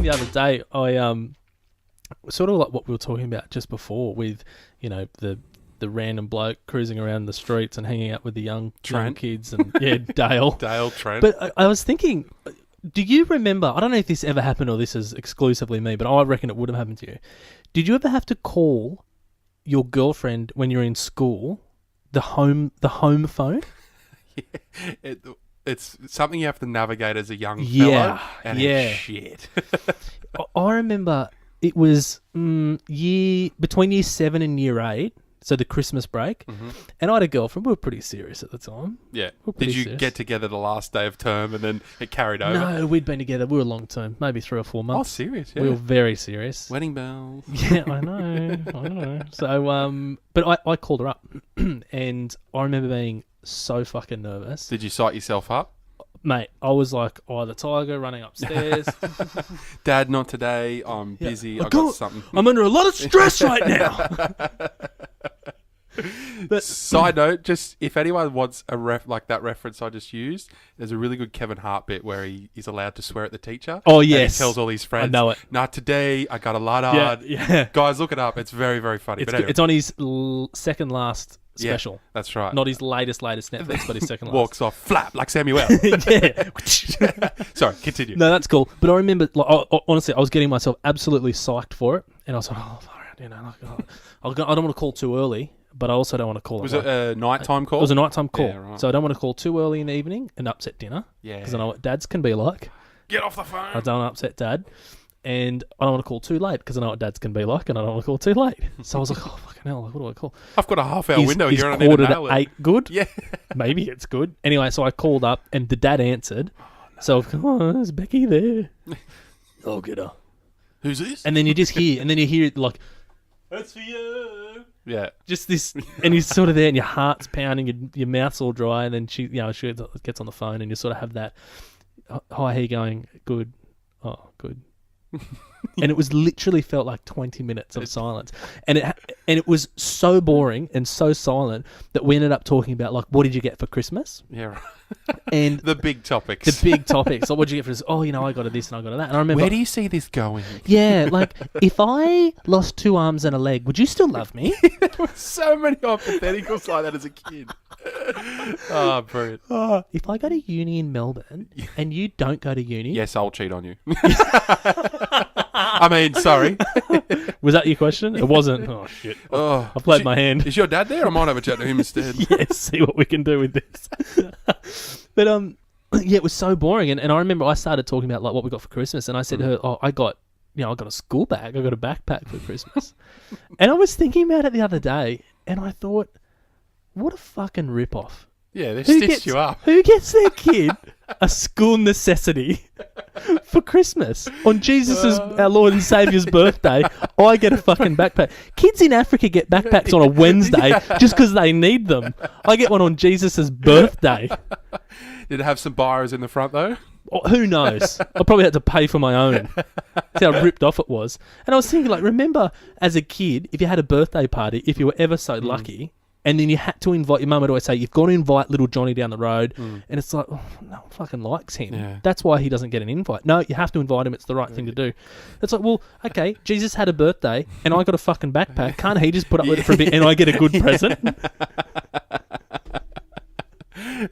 the other day, I sort of like what we were talking about just before with, you know, the random bloke cruising around the streets and hanging out with the young kids and Dale. Dale Trent. But I was thinking, do you remember, I don't know if this ever happened or this is exclusively me, but I reckon it would have happened to you. Did you ever have to call your girlfriend when you're in school the home phone? Yeah, it's something you have to navigate as a young fellow. And it's shit. I remember it was between year 7 and year 8, so the Christmas break, and I had a girlfriend. We were pretty serious at the time. Yeah. Did you get together the last day of term and then it carried over? No, we'd been together. We were long term, maybe 3 or 4 months. Oh, serious? Yeah. We were very serious. Wedding bells. Yeah, I know. So, but I called her up, and I remember being so fucking nervous. Did you psych yourself up? Mate, I was like, the tiger running upstairs. Dad, not today. I'm busy. I got something. I'm under a lot of stress right now. But, side note, just if anyone wants a like that reference I just used, there's a really good Kevin Hart bit where he's allowed to swear at the teacher. Oh, yes. And he tells all his friends. I know it. Not today. I got a lot hard. Yeah. Guys, look it up. It's very, very funny. It's, but anyway. it's on his second last special. Yeah, that's right. Not his latest Netflix, but his second last. Walks off flap like Samuel. Yeah. Sorry, continue. No, that's cool. But I remember, honestly, I was getting myself absolutely psyched for it, and I was like, I don't want to call too early, but I also don't want to call. Was it a nighttime call? It was a nighttime call. Yeah, right. So I don't want to call too early in the evening and upset dinner. Yeah. Because I know what dads can be like. Get off the phone. I don't want to upset dad. And I don't want to call too late because I know what dads can be like, and I don't want to call too late. So I was like, oh, fucking hell, what do I call? I've got a half-hour window here and I need to nail it. 8 good? Yeah. Maybe it's good. Anyway, so I called up, and the dad answered. Oh, no. So, there's Becky there. I'll get her. Who's this? And then you just hear, it like, that's for you. Yeah. Just this, and he's sort of there, and your heart's pounding, your mouth's all dry, and then she gets on the phone, and you sort of have that, hi, how you going? Good. Oh, good. And it was literally felt like 20 minutes of silence, and it was so boring and so silent that we ended up talking about, like, what did you get for Christmas? Yeah, right. And the big topics. Like, what did you get for this? Oh, I got a this and I got a that. And I remember, where do you see this going? Yeah, like, if I lost 2 arms and a leg, would you still love me? There were so many hypotheticals like that as a kid. Oh, brilliant. If I go to uni in Melbourne and you don't go to uni... Yes, I'll cheat on you. I mean, sorry. Was that your question? It wasn't. Oh, shit. I played my hand. Is your dad there? I might have a chat to him instead. Yes, see what we can do with this. But, it was so boring. And I remember I started talking about, like, what we got for Christmas. And I said to her, I got a school bag. I got a backpack for Christmas. And I was thinking about it the other day. And I thought, what a fucking rip-off. Yeah, they stitched you up. Who gets their kid a school necessity for Christmas? On Jesus' our Lord and Saviour's birthday, I get a fucking backpack. Kids in Africa get backpacks on a Wednesday just because they need them. I get one on Jesus' birthday. Did it have some buyers in the front, though? Oh, who knows? I probably had to pay for my own. See how ripped off it was. And I was thinking, like, remember as a kid, if you had a birthday party, if you were ever so lucky... And then you had to invite, your mum would always say, you've got to invite little Johnny down the road. And it's like, no one fucking likes him. Yeah. That's why he doesn't get an invite. No, you have to invite him. It's the right thing to do. It's like, well, okay, Jesus had a birthday and I got a fucking backpack. Can't he just put up with it for a bit and I get a good present?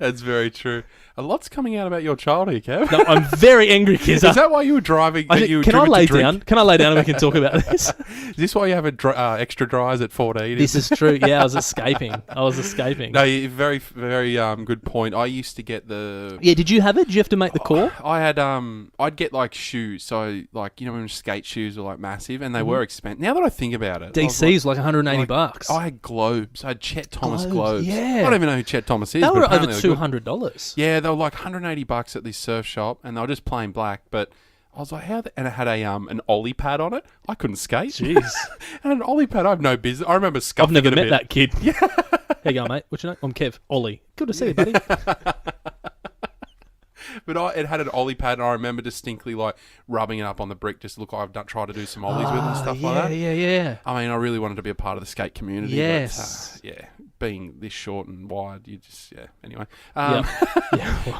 That's very true. A lot's coming out about your childhood, Kev. No, I'm very angry, Kizza. Is that why you were driving? Can I lay down? Can I lay down and we can talk about this? Is this why you have extra dries at 14? This is true. Yeah, I was escaping. No, very, very good point. I used to get the... Yeah, did you have it? Did you have to make the call? I had... I'd get, like, shoes. So, like, when skate shoes were, like, massive and they were expensive. Now that I think about it... DC's like $180. I had globes. I had Chet Thomas globes. Yeah. I don't even know who Chet Thomas is. They were over $200. Yeah, they were like $180 at this surf shop, and they were just plain black. But I was like, how? And it had an ollie pad on it. I couldn't skate. Jeez. And an ollie pad, I have no business. I remember scuffing I've never it a met bit. that kid. Yeah. How you going, mate? What's your name? I'm Kev. Ollie. Good to see you, buddy. But it had an ollie pad, and I remember distinctly like rubbing it up on the brick just to look like I've tried to do some ollies with and stuff like that. Yeah. I mean, I really wanted to be a part of the skate community. Yes. But, being this short and wide, you just, anyway. Well.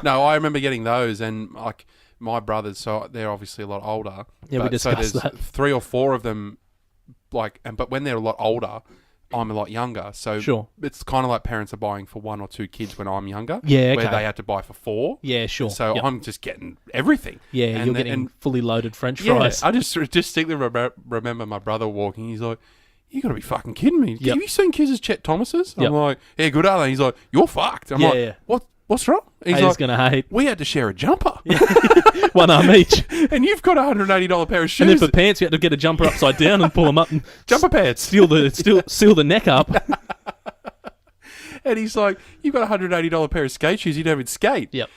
No, I remember getting those, and like my brothers, so they're obviously a lot older. Yeah, we discussed so there's that. 3 or 4 of them, but when they're a lot older, I'm a lot younger. So Sure. it's kind of like parents are buying for 1 or 2 kids when I'm younger. Yeah, Where okay. they had to buy for 4. Yeah, sure. So Yep. I'm just getting everything. Yeah, And you're then- getting and- fully loaded French Yeah, fries. I just distinctly remember my brother walking. He's like, "You got to be fucking kidding me! Yep. Have you seen Kizza's Chet Thomas's?" Yep. I'm like, "Yeah, good are they?" He's like, "You're fucked." I'm Yeah, like, yeah. What's wrong?" He's He's like, going to hate. "We had to share a jumper, One arm each. and you've got $180 pair of And then shoes, for pants, you had to get a jumper upside down and pull them up and jumper pants." seal the neck up. And he's like, "You've got $180 pair of skate shoes. You don't even skate." Yep.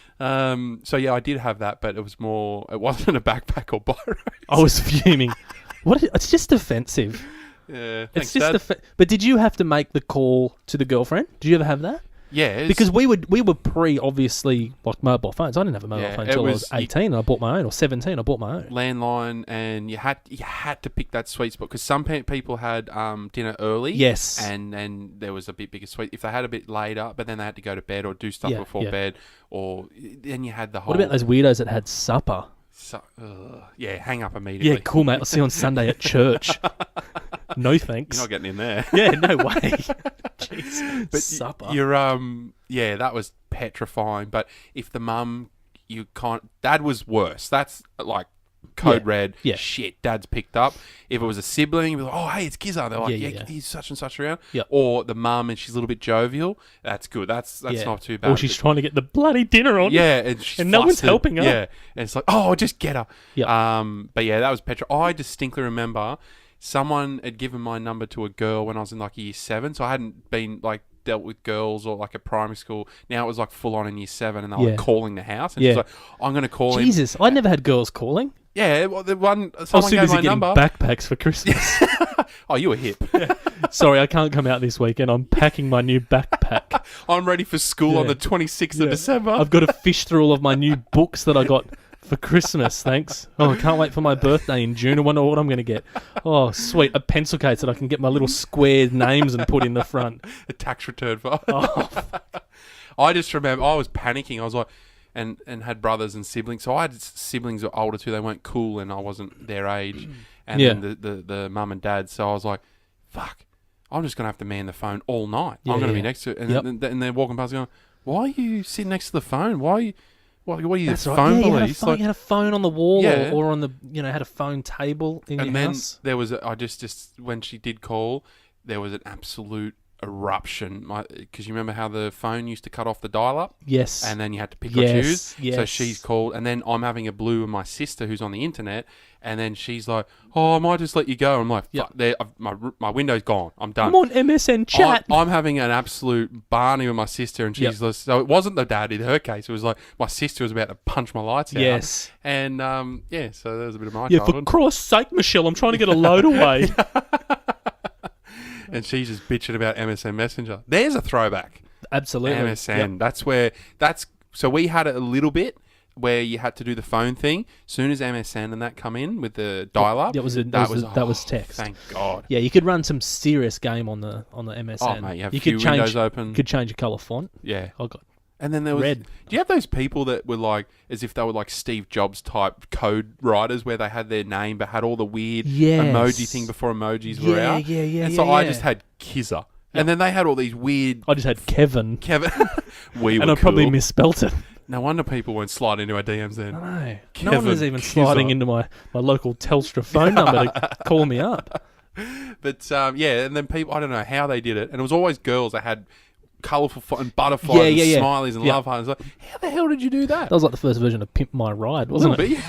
So yeah, I did have that, but it wasn't a backpack or biro. I was fuming. It's just offensive. Yeah, It's thanks, just Dad. But did you have to make the call to the girlfriend? Did you ever have that? Yeah, it's- Because we were pre obviously like mobile phones. I didn't have a mobile Yeah, phone it until I was was- 18 and I bought my own, or 17 I bought my own. landline, and you had to pick that sweet spot because some people had dinner early. Yes. and then there was a bit bigger sweet. If they had a bit later, but then they had to go to bed or do stuff Yeah, before yeah. bed, or then you had the whole. What about those weirdos that had supper? Yeah, hang up immediately. Yeah, cool, mate. I'll see you on Sunday at church. No thanks. You're not getting in there. Yeah, no way. Jeez. But Supper. You're yeah, that was petrifying. But if the mum, you can't. Dad was worse. That's like code Yeah, red. yeah. Shit, Dad's picked up. If it was a sibling, you'd be like, "Oh, hey, it's Kizza." They're like, Yeah, "Yeah, yeah. he's such and such around." Yep. Or the mum and she's a little bit jovial. That's good. That's Yeah. not too bad. Or she's trying to get the bloody dinner on. Yeah, and she's And no one's flustered. helping her. Yeah, and it's like, "Oh, just get her." Yep. But yeah, that was petrol. I distinctly remember someone had given my number to a girl when I was in like year 7, so I hadn't been like dealt with girls or like at primary school. Now it was like full on in year 7, and they were Yeah. like calling the house, and Yeah. she's like, "I'm going to call him." Jesus, I never had girls calling. Yeah, well, the one I was someone too gave busy my getting number. backpacks for Christmas. Oh, you were hip. Sorry, I can't come out this weekend. I'm packing my new backpack. I'm ready for school on Yeah. the 26th Yeah. of December. I've got to fish through all of my new books that I got for Christmas, thanks. Oh, I can't wait for my birthday in June. I wonder what I'm going to get. Oh, sweet. A pencil case that I can get my little square names and put in the front. a tax return for. Oh, I just remember I was panicking. I was like, and had brothers and siblings. So I had siblings that were older too. They weren't cool, and I wasn't their age. And Yeah. then the mum and dad. So I was like, fuck, I'm just gonna have to man the phone all night. Yeah, I'm gonna yeah. be next to it. And, Yep. and they're walking past, going, "Why are you sitting next to the phone? Why are you? What are you? that's The right. phone Yeah, police?" you had a phone on the wall Yeah. or on the, had a phone table in and your then house. there was I just when she did call, there was an absolute eruption. Because you remember how the phone used to cut off the dial-up, Yes. and then you had to pick Yes, or choose. So yes. she's called, and then I'm having a blue with my sister who's on the internet, and then she's like, "Oh, I might just let you go." I'm like, Yep. "Fuck, my window's gone. I'm done." I'm on MSN chat. I'm having an absolute barney with my sister, and she's Yep. like, so it wasn't the dad in her case. It was like my sister was about to punch my lights out. Yes. And yeah, so there was a bit of my Yeah, for childhood. Christ's sake, Michelle, I'm trying to get a load away. And she's just bitching about MSN Messenger. There's a throwback. Absolutely. MSN. Yep. So we had it a little bit where you had to do the phone thing. Soon as MSN and that come in with the dial-up, That was text. Thank God. Yeah, you could run some serious game on the MSN. Oh, mate, you have could few windows open. You could change your colour font. Yeah. Oh god. And then there was. Red. Do you have those people that were like, as if they were like Steve Jobs type code writers, where they had their name but had all the weird Yes. emoji thing before emojis were Yeah, out? yeah, And so yeah, I yeah. just had Kizza, and then they had all these weird. I just had Kevin, Kevin. We were and I probably cool. misspelt it. No wonder people weren't sliding into our DMs then. I know. No Kevin one was even Kizza. sliding into my local Telstra phone number to call me up. But yeah, and then people, I don't know how they did it, and it was always girls that had colourful and butterflies and yeah. smileys and Yeah. love hearts. Like, how the hell did you do that? That was like the first version of Pimp My Ride, wasn't it? Little bit.